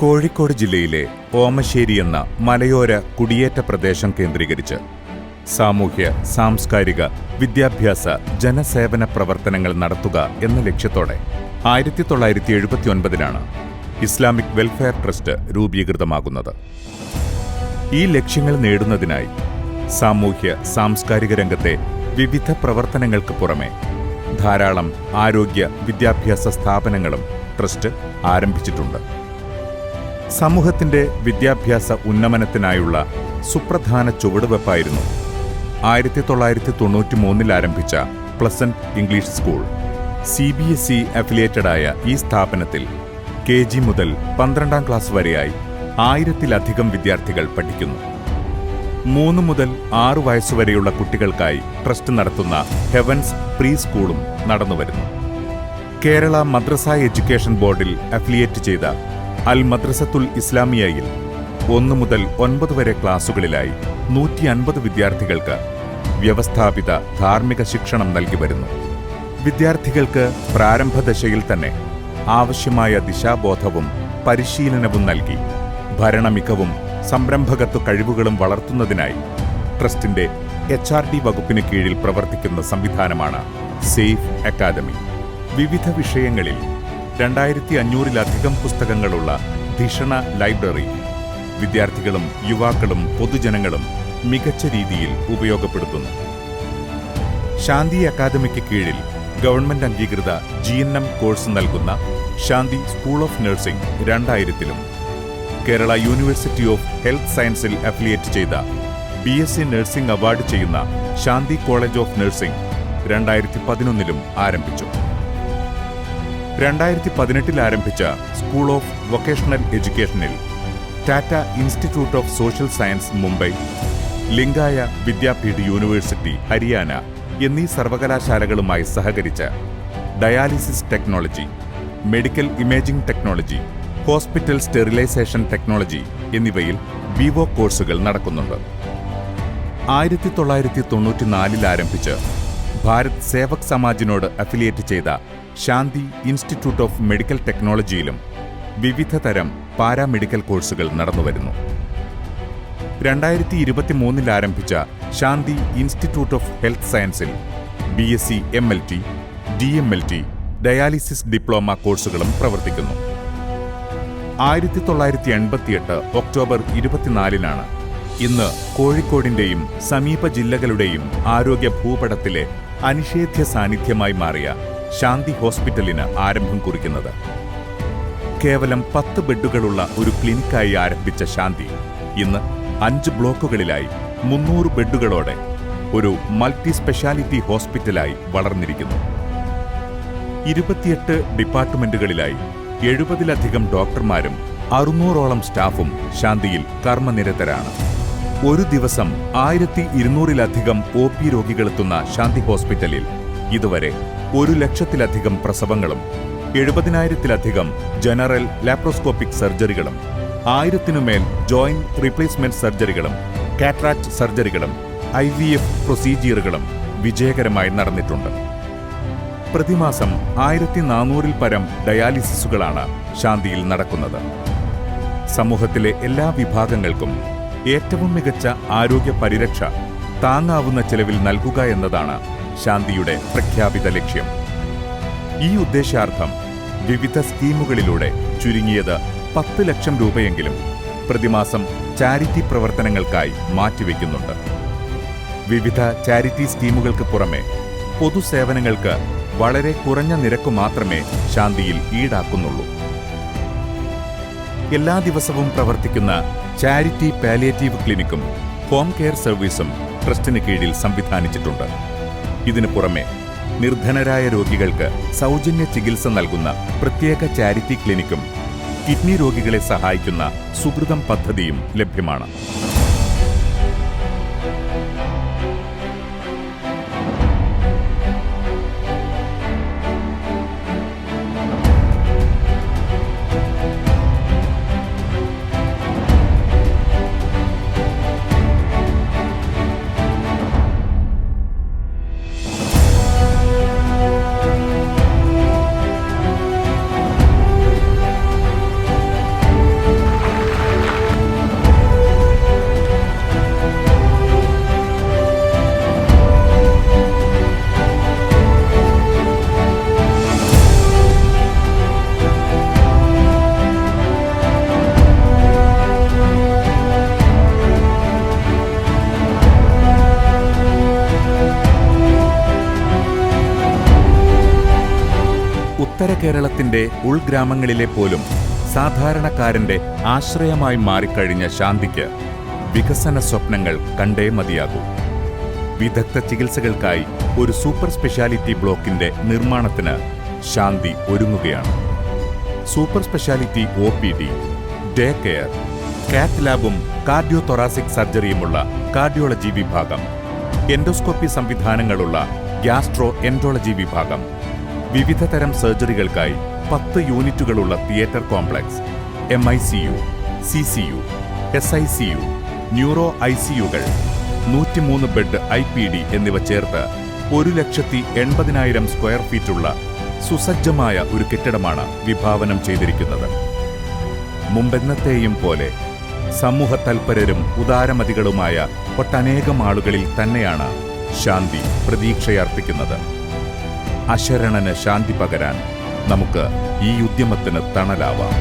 കോഴിക്കോട് ജില്ലയിലെ ഓമശ്ശേരി എന്ന മലയോര കുടിയേറ്റ പ്രദേശം കേന്ദ്രീകരിച്ച് സാമൂഹ്യ, സാംസ്കാരിക, വിദ്യാഭ്യാസ, ജനസേവന പ്രവർത്തനങ്ങൾ നടത്തുക എന്ന ലക്ഷ്യത്തോടെ 1979 ഇസ്ലാമിക് വെൽഫെയർ ട്രസ്റ്റ് രൂപീകൃതമാകുന്നത്. ഈ ലക്ഷ്യങ്ങൾ നേടുന്നതിനായി സാമൂഹ്യ, സാംസ്കാരിക രംഗത്തെ വിവിധ പ്രവർത്തനങ്ങൾക്ക് പുറമെ ധാരാളം ആരോഗ്യ, വിദ്യാഭ്യാസ സ്ഥാപനങ്ങളും ട്രസ്റ്റ് ആരംഭിച്ചിട്ടുണ്ട്. സമൂഹത്തിന്റെ വിദ്യാഭ്യാസ ഉന്നമനത്തിനായുള്ള സുപ്രധാന ചുവടുവെപ്പായിരുന്നു 1993 ആരംഭിച്ച പ്ലസന്റ് ഇംഗ്ലീഷ് സ്കൂൾ. CBSE അഫിലിയേറ്റഡായ ഈ സ്ഥാപനത്തിൽ KG മുതൽ 12ാം ക്ലാസ് വരെയായി 1000-ലധികം വിദ്യാർത്ഥികൾ പഠിക്കുന്നു. 3 മുതൽ 6 വയസ്സുവരെയുള്ള കുട്ടികൾക്കായി ട്രസ്റ്റ് നടത്തുന്ന ഹെവൻസ് പ്രീ സ്കൂളും നടന്നുവരുന്നു. കേരള മദ്രസ എഡ്യൂക്കേഷൻ ബോർഡിൽ അഫിലിയേറ്റ് ചെയ്ത അൽ മദ്രസത്തുൽ ഇസ്ലാമിയയിൽ 1 മുതൽ 9 വരെ ക്ലാസുകളിലായി 150 വിദ്യാർത്ഥികൾക്ക് വ്യവസ്ഥാപിത ധാർമ്മിക ശിക്ഷണം നൽകി വരുന്നു. വിദ്യാർത്ഥികൾക്ക് പ്രാരംഭദശയിൽ തന്നെ ആവശ്യമായ ദിശാബോധവും പരിശീലനവും നൽകി ഭരണമികവും സംരംഭകത്വ കഴിവുകളും വളർത്തുന്നതിനായി ട്രസ്റ്റിന്റെ HRD വകുപ്പിന് കീഴിൽ പ്രവർത്തിക്കുന്ന സംവിധാനമാണ് സേഫ് അക്കാദമി. വിവിധ വിഷയങ്ങളിൽ 2500-ലധികം പുസ്തകങ്ങളുള്ള ധിഷണ ലൈബ്രറി വിദ്യാർത്ഥികളും യുവാക്കളും പൊതുജനങ്ങളും മികച്ച രീതിയിൽ ഉപയോഗപ്പെടുത്തുന്നു. ശാന്തി അക്കാദമിക്ക് കീഴിൽ ഗവൺമെന്റ് അംഗീകൃത GNM കോഴ്സ് നൽകുന്ന ശാന്തി സ്കൂൾ ഓഫ് നഴ്സിംഗ് 2000-ലും കേരള യൂണിവേഴ്സിറ്റി ഓഫ് ഹെൽത്ത് സയൻസിൽ അഫിലിയേറ്റ് ചെയ്ത BSc നഴ്സിംഗ് അവാർഡ് ചെയ്യുന്ന ശാന്തി കോളേജ് ഓഫ് നഴ്സിംഗ് 2011-ലും ആരംഭിച്ചു. 2018-ൽ ആരംഭിച്ച സ്കൂൾ ഓഫ് വൊക്കേഷണൽ എഡ്യൂക്കേഷനിൽ Tata institute of social science Mumbai, Lingaya Vidyapeeth university Haryana എന്നീ സർവകലാശാലകളുമായി സഹകരിച്ച് dialysis technology, medical imaging technology, hospital sterilization technology എന്നിവയിൽ BVOC കോഴ്സുകൾ നടക്കുന്നുണ്ട്. 1994-ൽ ആരംഭിച്ച് ഭാരത് സേവക് സമാജിനോട് അഫിലിയേറ്റ് ചെയ്ത ശാന്തി ഇൻസ്റ്റിറ്റ്യൂട്ട് ഓഫ് മെഡിക്കൽ ടെക്നോളജിയിലും വിവിധ തരം പാരാമെഡിക്കൽ കോഴ്സുകൾ നടന്നുവരുന്നു. 2023-ൽ ആരംഭിച്ച ശാന്തി ഇൻസ്റ്റിറ്റ്യൂട്ട് ഓഫ് ഹെൽത്ത് സയൻസിൽ BSc MLT, DMLT, dialysis diploma കോഴ്സുകളും പ്രവർത്തിക്കുന്നു. 1988 ഒക്ടോബർ 24-നാണ് ഇന്ന് കോഴിക്കോടിന്റെയും സമീപ ജില്ലകളുടെയും ആരോഗ്യ ഭൂപടത്തിലെ അനിഷേധ്യ സാന്നിധ്യമായി മാറിയ ശാന്തി ഹോസ്പിറ്റലിന് ആരംഭം കുറിക്കുന്നത്. കേവലം 10 ബെഡുകളുള്ള ഒരു ക്ലിനിക്കായി ആരംഭിച്ച ശാന്തി ഇന്ന് 5 ബ്ലോക്കുകളിലായി 300 ബെഡുകളോടെ ഒരു മൾട്ടി സ്പെഷ്യാലിറ്റി ഹോസ്പിറ്റലായി വളർന്നിരിക്കുന്നു. 28 ഡിപ്പാർട്ട്മെന്റുകളിലായി 70-ലധികം ഡോക്ടർമാരും 600-ഓളം സ്റ്റാഫും ശാന്തിയിൽ കർമ്മനിരതരാണ്. ഒരു ദിവസം 1200-ലധികം OP രോഗികളെത്തുന്ന ശാന്തി ഹോസ്പിറ്റലിൽ ഇതുവരെ 100,000-ലധികം പ്രസവങ്ങളും 70,000-ലധികം ജനറൽ ലാപ്രോസ്കോപ്പിക് സർജറികളും 1000-നുമേൽ ജോയിന്റ് റീപ്ലേസ്മെന്റ് സർജറികളും കാറ്ററാക്ട് സർജറികളും IVF പ്രൊസീജിയറുകളും വിജയകരമായി നടന്നിട്ടുണ്ട്. പ്രതിമാസം 1400-ൽ പരം ഡയാലിസിസുകളാണ് ശാന്തിയിൽ നടക്കുന്നത്. സമൂഹത്തിലെ എല്ലാ വിഭാഗങ്ങൾക്കും ഏറ്റവും മികച്ച ആരോഗ്യ പരിരക്ഷ താങ്ങാവുന്ന ചെലവിൽ നൽകുക എന്നതാണ് ശാന്തിയുടെ പ്രഖ്യാപിത ലക്ഷ്യം. ഈ ഉദ്ദേശ്യാർത്ഥം വിവിധ സ്കീമുകളിലൂടെ ചുരുങ്ങിയത് 10 ലക്ഷം രൂപയെങ്കിലും പ്രതിമാസം ചാരിറ്റി പ്രവർത്തനങ്ങൾക്കായി മാറ്റിവെക്കുന്നുണ്ട്. വിവിധ ചാരിറ്റി സ്കീമുകൾക്ക് പുറമെ പൊതുസേവനങ്ങൾക്ക് വളരെ കുറഞ്ഞ നിരക്ക് മാത്രമേ ശാന്തിയിൽ ഈടാക്കുന്നുള്ളൂ. എല്ലാ ദിവസവും പ്രവർത്തിക്കുന്ന ചാരിറ്റി പാലിയേറ്റീവ് ക്ലിനിക്കും ഹോം കെയർ സർവീസും ട്രസ്റ്റിന് കീഴിൽ സംവിധാനിച്ചിട്ടുണ്ട്. ഇതിനു പുറമെ നിർധനരായ രോഗികൾക്ക് സൗജന്യ ചികിത്സ നൽകുന്ന പ്രത്യേക ചാരിറ്റി ക്ലിനിക്കും കിഡ്നി രോഗികളെ സഹായിക്കുന്ന സുകൃതം പദ്ധതിയും ലഭ്യമാണ്. നവകേരളത്തിന്റെ ഉൾഗ്രാമങ്ങളിലെ പോലും സാധാരണക്കാരന്റെ ആശ്രയമായി മാറിക്കഴിഞ്ഞ ശാന്തിക്ക് വികസന സ്വപ്നങ്ങൾ കണ്ടേ മതിയാകൂ. വിദഗ്ധ ചികിത്സകൾക്കായി ഒരു സൂപ്പർ സ്പെഷ്യാലിറ്റി ബ്ലോക്കിന്റെ നിർമ്മാണത്തിന് ശാന്തി ഒരുങ്ങുകയാണ്. Super speciality OPD, day care, cath ലാബും കാർഡിയോ തൊറാസിക് സർജറിയുമുള്ള കാർഡിയോളജി വിഭാഗം, എൻഡോസ്കോപ്പി സംവിധാനങ്ങളുള്ള ഗ്യാസ്ട്രോ എൻട്രോളജി വിഭാഗം, വിവിധ തരം സർജറികൾക്കായി 10 യൂണിറ്റുകളുള്ള theatre complex, MICU, CCU, SICU, neuro ICUകൾ, 103 ബെഡ് IPD എന്നിവ ചേർത്ത് 1,80,000 സ്ക്വയർ ഫീറ്റുള്ള സുസജ്ജമായ ഒരു കെട്ടിടമാണ് വിഭാവനം ചെയ്തിരിക്കുന്നത്. മുമ്പെന്നത്തെയും പോലെ സമൂഹ തൽപരരും ഉദാരമതികളുമായ ഒട്ടനേകം ആളുകളിൽ തന്നെയാണ് ശാന്തി പ്രതീക്ഷയർപ്പിക്കുന്നത്. അശരണന് ശാന്തി പകരാൻ നമുക്ക് ഈ ഉദ്യമത്തിന് തണലാവാം.